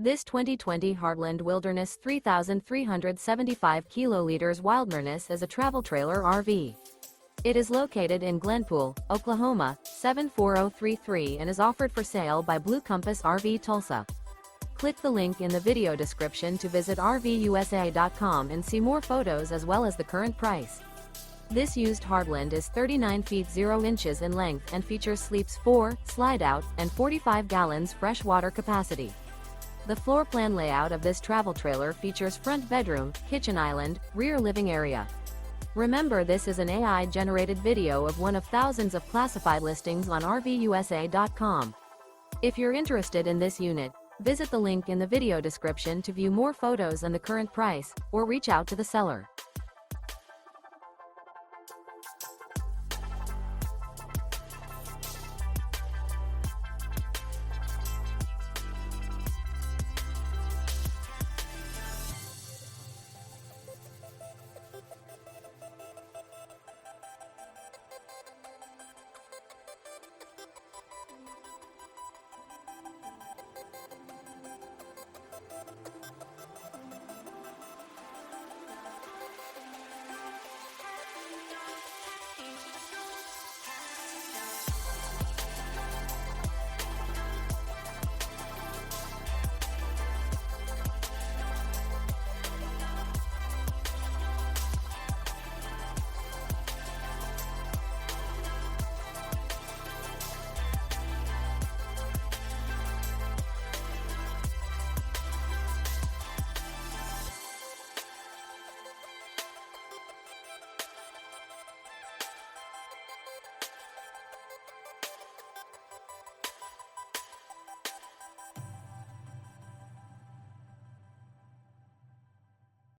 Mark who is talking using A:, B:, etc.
A: This 2020 Heartland Wilderness 3,375 kiloliters Wildnerness is a travel trailer RV. It is located in Glenpool, Oklahoma, 74033 and is offered for sale by Blue Compass RV Tulsa. Click the link in the video description to visit RVUSA.com and see more photos as well as the current price. This used Heartland is 39 feet 0 inches in length and features sleeps 4, Slideout, and 45 gallons fresh water capacity. The floor plan layout of this travel trailer features front bedroom, kitchen island, rear living area. Remember, this is an AI-generated video of one of thousands of classified listings on RVUSA.com. If you're interested in this unit, visit the link in the video description to view more photos and the current price, or reach out to the seller.